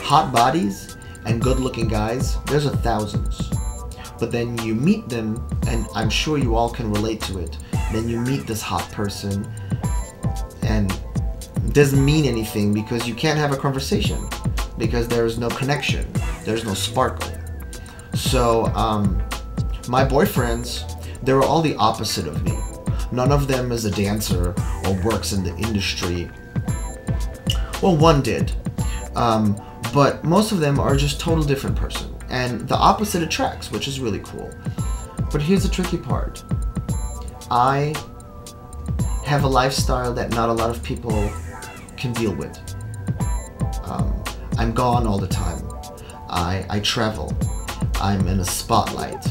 hot bodies and good-looking guys, there's thousands. But then you meet them, and I'm sure you all can relate to it. Then you meet this hot person, and it doesn't mean anything because you can't have a conversation because there is no connection, there's no sparkle. So my boyfriends, they were all the opposite of me. None of them is a dancer or works in the industry. Well, one did, but most of them are just total different person. And the opposite attracts, which is really cool. But here's the tricky part. I have a lifestyle that not a lot of people can deal with. I'm gone all the time. I travel. I'm in a spotlight.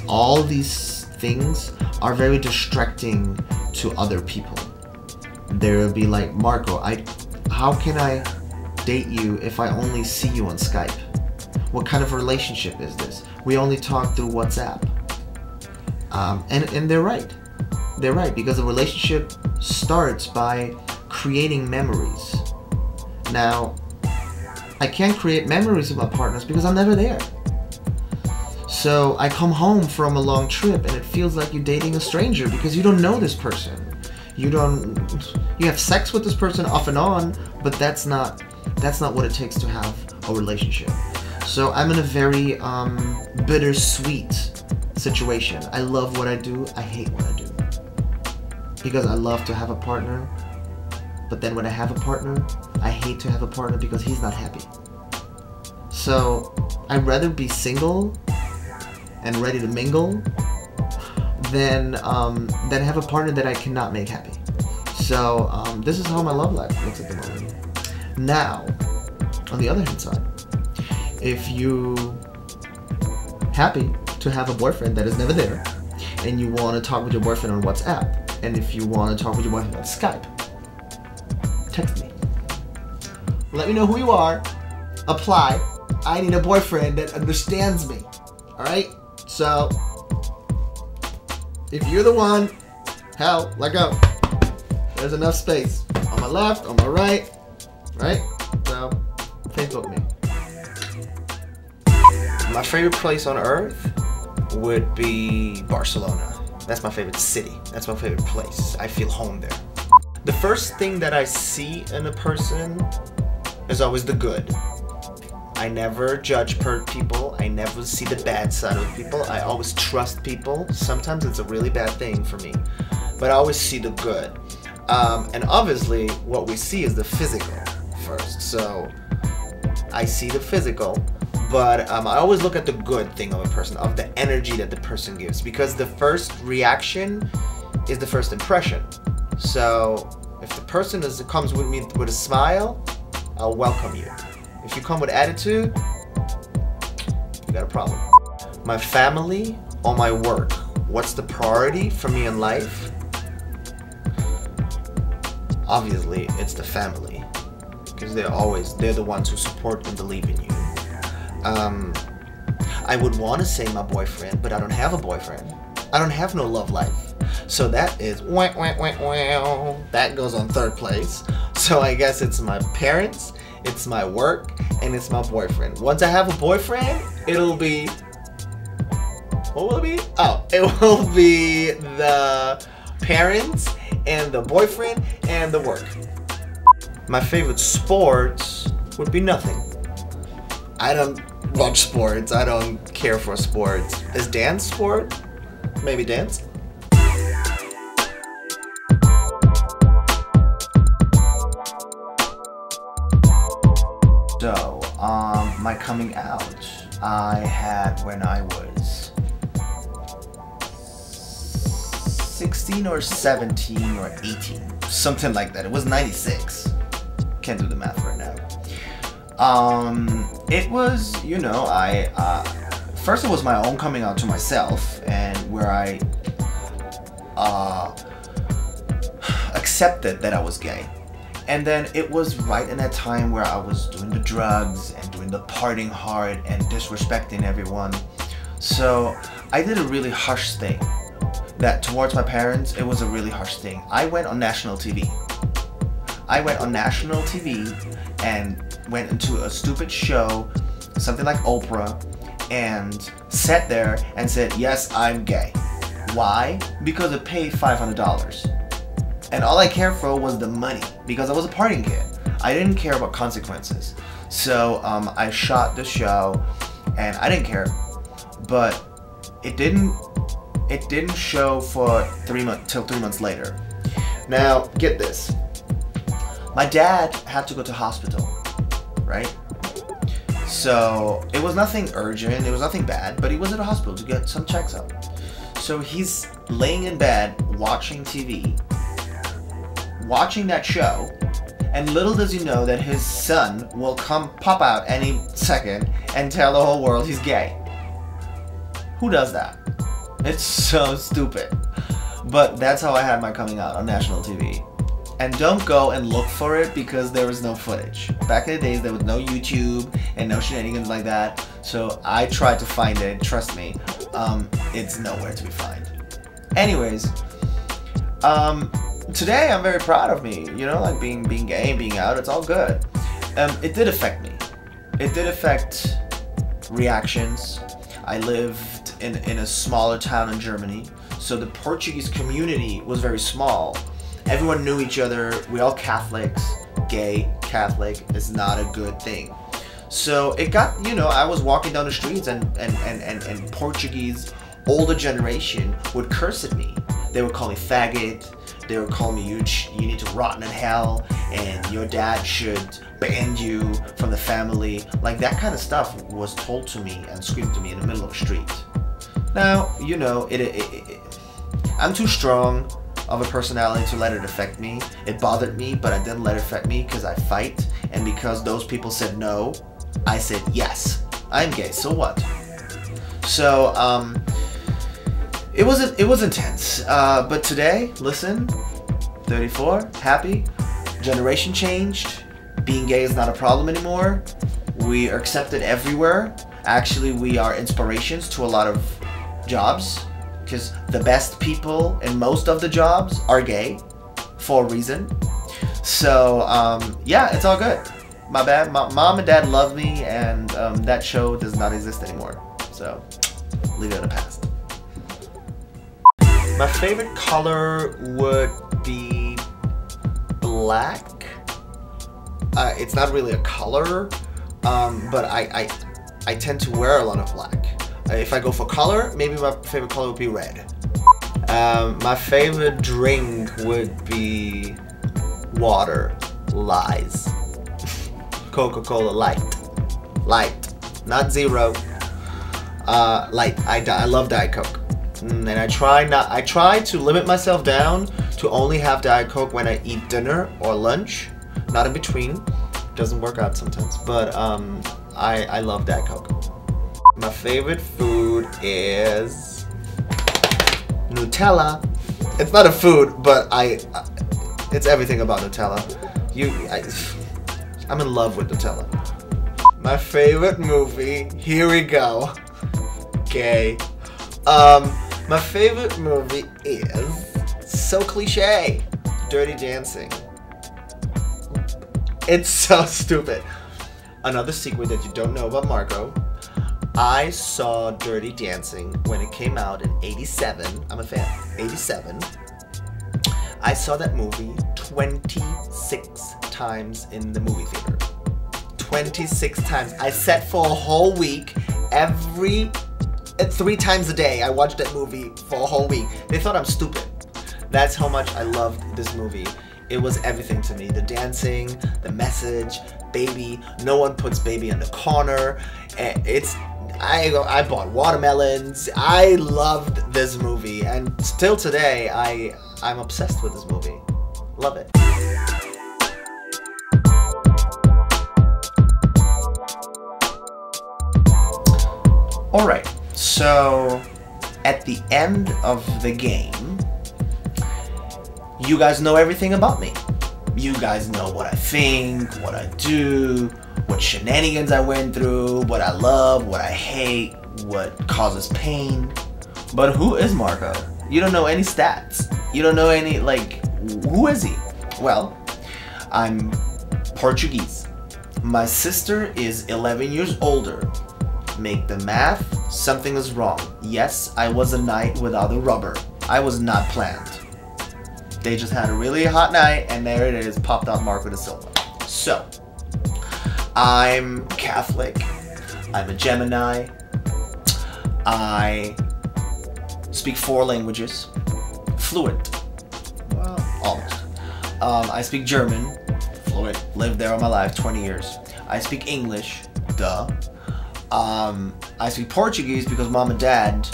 All these things are very distracting to other people. They'll be like, Marco, how can I date you if I only see you on Skype? What kind of relationship is this? We only talk through WhatsApp. And they're right. They're right, because a relationship starts by creating memories. Now, I can't create memories with my partners because I'm never there. So I come home from a long trip and it feels like you're dating a stranger because you don't know this person. You have sex with this person off and on, but that's not what it takes to have a relationship. So I'm in a very bittersweet situation. I love what I do, I hate what I do. Because I love to have a partner, but then when I have a partner, I hate to have a partner because he's not happy. So I'd rather be single and ready to mingle than have a partner that I cannot make happy. So this is how my love life looks at the moment. Now, on the other hand side, if you happy to have a boyfriend that is never there, and you want to talk with your boyfriend on WhatsApp, and if you want to talk with your boyfriend on Skype, text me. Let me know who you are. Apply. I need a boyfriend that understands me. Alright? So, if you're the one, hell, let go. There's enough space. On my left, on my right. Right? So, Facebook me. My favorite place on earth would be Barcelona. That's my favorite city. That's my favorite place. I feel home there. The first thing that I see in a person is always the good. I never judge people. I never see the bad side of people. I always trust people. Sometimes it's a really bad thing for me, but I always see the good. And obviously, what we see is the physical first. So I see the physical, but I always look at the good thing of a person, of the energy that the person gives, because the first reaction is the first impression. So if the person comes with me with a smile, I'll welcome you. If you come with attitude, you got a problem. My family or my work? What's the priority for me in life? Obviously, it's the family, because they're the ones who support and believe in you. I would want to say my boyfriend, but I don't have a boyfriend. I don't have no love life. So that is that goes on third place. So I guess it's my parents, it's my work, and it's my boyfriend. Once I have a boyfriend, it'll be, what will it be? Oh, it will be the parents and the boyfriend and the work. My favorite sports would be nothing. I don't watch sports. I don't care for sports. Is dance sport? Maybe dance? So, my coming out, I had when I was 16 or 17 or 18, something like that. It was 96. Can't do the math right now. It was, you know, first it was my own coming out to myself, and where I accepted that I was gay. And then it was right in that time where I was doing the drugs and doing the partying hard and disrespecting everyone. So I did a really harsh thing. That towards my parents, it was a really harsh thing. I went on national TV. I went on national TV and went into a stupid show, something like Oprah, and sat there and said, yes, I'm gay. Why? Because it paid $500. And all I cared for was the money, because I was a partying kid. I didn't care about consequences. So I shot the show, and I didn't care. But it didn't show for 3 months till 3 months later. Now get this. My dad had to go to hospital, right? So it was nothing urgent, it was nothing bad, but he was at a hospital to get some checks up. So he's laying in bed watching TV, watching that show, and little does he know that his son will pop out any second and tell the whole world he's gay. Who does that? It's so stupid. But that's how I had my coming out on national TV. And don't go and look for it because there was no footage. Back in the days, there was no YouTube and no shenanigans like that. So I tried to find it. Trust me, it's nowhere to be found. Anyways, today I'm very proud of me. You know, like being gay and being out. It's all good. It did affect me. It did affect reactions. I lived in a smaller town in Germany, so the Portuguese community was very small. Everyone knew each other. We all Catholics. Gay, Catholic is not a good thing. So it got, you know, I was walking down the streets and Portuguese older generation would curse at me. They would call me faggot. They would call me you need to rot in hell, and your dad should ban you from the family. Like that kind of stuff was told to me and screamed to me in the middle of the street. Now, you know, I'm too strong of a personality to let it affect me. It bothered me, but I didn't let it affect me because I fight, and because those people said no, I said yes, I'm gay, so what? So it was intense, but today, listen, 34, happy, generation changed, being gay is not a problem anymore, we are accepted everywhere. Actually, we are inspirations to a lot of jobs, because the best people in most of the jobs are gay for a reason. So yeah, it's all good. My bad. My mom and dad love me, and that show does not exist anymore. So leave it in the past. My favorite color would be black. It's not really a color, but I tend to wear a lot of black. If I go for color, maybe my favorite color would be red. My favorite drink would be water. Lies. Coca-Cola light, not zero. Light. I love Diet Coke, and I try to limit myself down to only have Diet Coke when I eat dinner or lunch, not in between. Doesn't work out sometimes, but I love Diet Coke. My favorite food is Nutella. It's not a food, but it's everything about Nutella. I'm in love with Nutella. My favorite movie, here we go. Gay. My favorite movie is so cliche. Dirty Dancing. It's so stupid. Another secret that you don't know about Marco. I saw Dirty Dancing when it came out in '87. I'm a fan. '87. I saw that movie 26 times in the movie theater. 26 times. I sat for a whole week. 3 times a day I watched that movie for a whole week. They thought I'm stupid. That's how much I loved this movie. It was everything to me. The dancing, the message, baby. No one puts baby in the corner. I bought watermelons. I loved this movie, and still today I'm obsessed with this movie. Love it. Alright, so at the end of the game, you guys know everything about me. You guys know what I think, what I do, what shenanigans I went through, what I love, what I hate, what causes pain. But who is Marco? You don't know any stats. You don't know any, like, who is he? Well, I'm Portuguese. My sister is 11 years older. Make the math, something is wrong. Yes, I was a night without a rubber. I was not planned. They just had a really hot night, and there it is, popped out Marco da Silva. So, I'm Catholic. I'm a Gemini. I speak 4 languages. Fluent. Well, almost. I speak German. Fluent. Lived there all my life, 20 years. I speak English. Duh. I speak Portuguese because mom and dad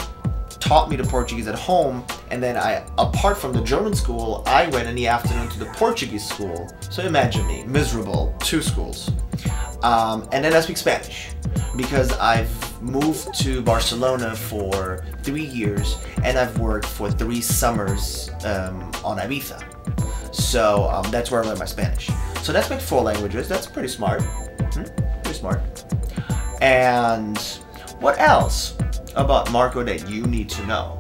taught me the Portuguese at home, and then apart from the German school, I went in the afternoon to the Portuguese school. So imagine me, miserable, 2 schools. And then I speak Spanish because I've moved to Barcelona for 3 years, and I've worked for 3 summers on Ibiza. So that's where I learned my Spanish. So that's my 4 languages. That's pretty smart. Pretty smart. And what else about Marco that you need to know?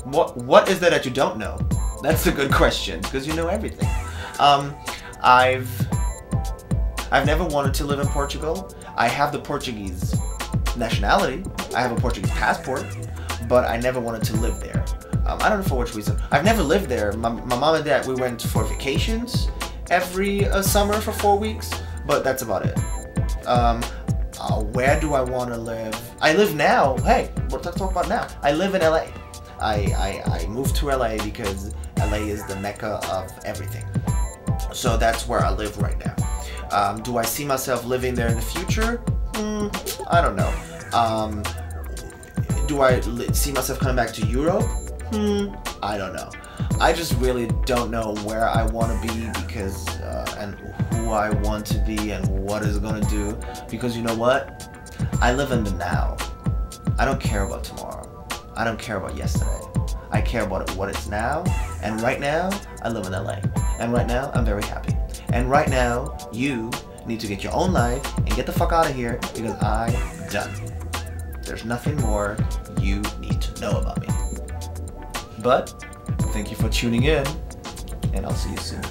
What is there that you don't know? That's a good question, because you know everything. I've never wanted to live in Portugal. I have the Portuguese nationality. I have a Portuguese passport, but I never wanted to live there. I don't know for which reason. I've never lived there. My mom and dad, we went for vacations every summer for 4 weeks, but that's about it. Where do I want to live? I live now. Hey, let's talk about now. I live in LA. I moved to LA because LA is the mecca of everything. So that's where I live right now. Do I see myself living there in the future? I don't know. Do I see myself coming back to Europe? I don't know. I just really don't know where I want to be because and who I want to be and what is going to do, because you know what? I live in the now. I don't care about tomorrow. I don't care about yesterday. I care about what it's now, and right now I live in LA, and right now I'm very happy, and right now you need to get your own life and get the fuck out of here because I'm done. There's nothing more you need to know about me. But thank you for tuning in, and I'll see you soon.